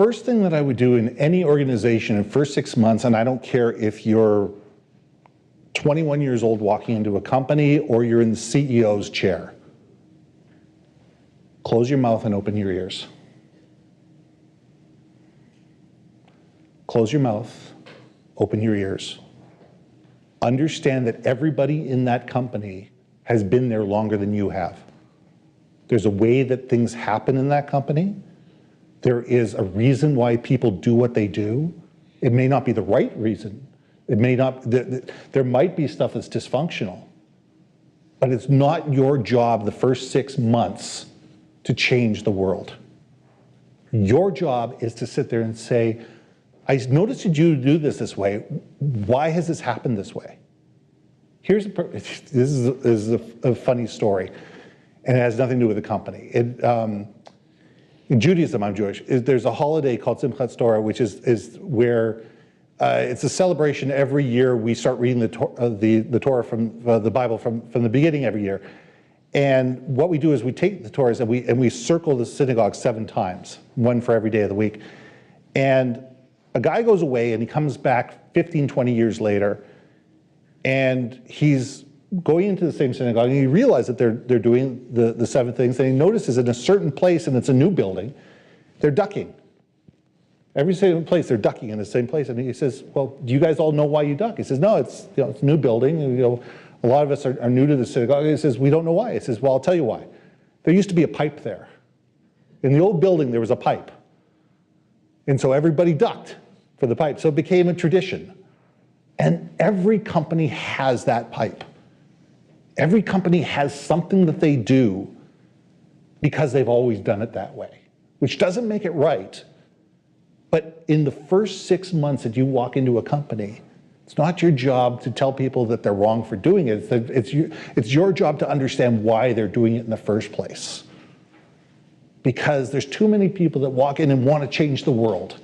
first thing that I would do in any organization in the first 6 months, and I don't care if you're 21 years old walking into a company or you're in the CEO's chair, close your mouth and open your ears. Close your mouth, open your ears. Understand that everybody in that company has been there longer than you have. There's a way that things happen in that company. There is a reason why people do what they do. It may not be the right reason. It may not, there might be stuff that's dysfunctional, but it's not your job the first 6 months to change the world. Your job is to sit there and say, I noticed you do this way. Why has this happened this way? This is a funny story, and it has nothing to do with the company. In Judaism, I'm Jewish, there's a holiday called Simchat Torah, which is where it's a celebration every year. We start reading the Torah from the Bible from the beginning every year. And what we do is we take the Torahs and we circle the synagogue 7 times, one for every day of the week. And a guy goes away and he comes back 15, 20 years later, and he's going into the same synagogue, and he realizes that they're doing the 7 things, and he notices in a certain place, and it's a new building, they're ducking. Every single place, they're ducking in the same place. And he says, well, do you guys all know why you duck? He says, no, it's a new building. And, a lot of us are new to the synagogue. He says, we don't know why. He says, well, I'll tell you why. There used to be a pipe there. In the old building, there was a pipe. And so everybody ducked for the pipe. So it became a tradition. And every company has that pipe. Every company has something that they do because they've always done it that way, which doesn't make it right. But in the first 6 months that you walk into a company, it's not your job to tell people that they're wrong for doing it. It's your job to understand why they're doing it in the first place. Because there's too many people that walk in and want to change the world.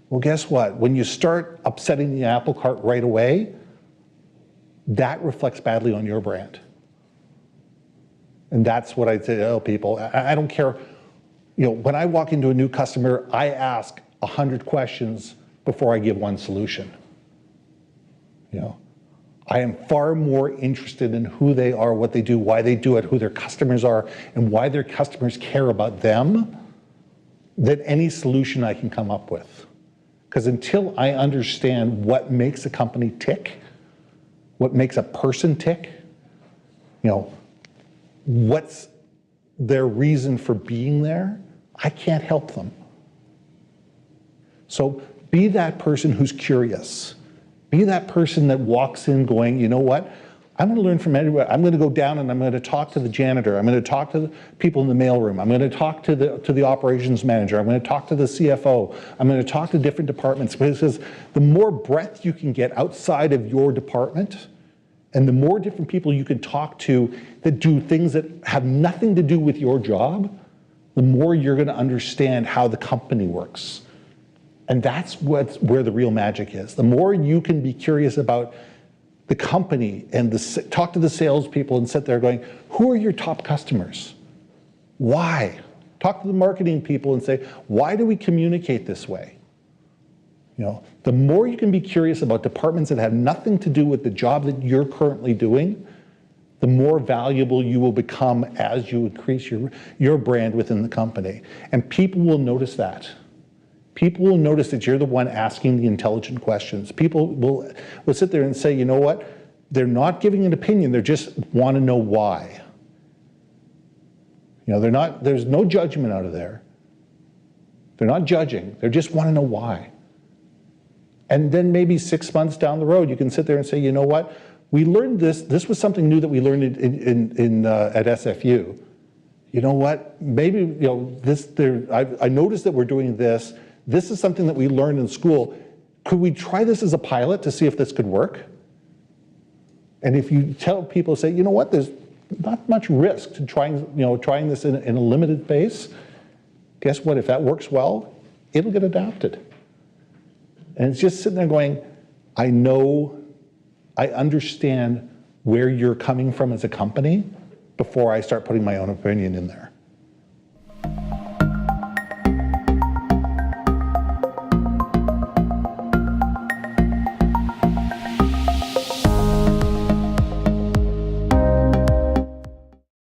Well, guess what? When you start upsetting the apple cart right away, that reflects badly on your brand. And that's what I tell people. I don't care. When I walk into a new customer, I ask 100 questions before I give one solution. I am far more interested in who they are, what they do, why they do it, who their customers are, and why their customers care about them than any solution I can come up with. Because until I understand what makes a company tick, what makes a person tick, what's their reason for being there, I can't help them. So be that person who's curious. Be that person that walks in going, you know what? I'm going to learn from everybody. I'm going to go down and I'm going to talk to the janitor. I'm going to talk to the people in the mailroom. I'm going to talk to the operations manager. I'm going to talk to the CFO. I'm going to talk to different departments, because the more breadth you can get outside of your department, and the more different people you can talk to that do things that have nothing to do with your job, the more you're going to understand how the company works. And that's where the real magic is. The more you can be curious about the company and talk to the salespeople and sit there going, who are your top customers? Why? Talk to the marketing people and say, why do we communicate this way? The more you can be curious about departments that have nothing to do with the job that you're currently doing, the more valuable you will become as you increase your brand within the company. And people will notice that. People will notice that you're the one asking the intelligent questions. People will sit there and say, you know what? They're not giving an opinion, they just want to know why. There's no judgment out of there. They're not judging, they just want to know why. And then maybe 6 months down the road, you can sit there and say, you know what? We learned this. This was something new that we learned at SFU. You know what? Maybe I noticed that we're doing this. This is something that we learned in school. Could we try this as a pilot to see if this could work? And if you tell people, say, you know what? There's not much risk to trying this in a limited phase. Guess what? If that works well, it'll get adopted. And it's just sitting there going, I understand where you're coming from as a company before I start putting my own opinion in there.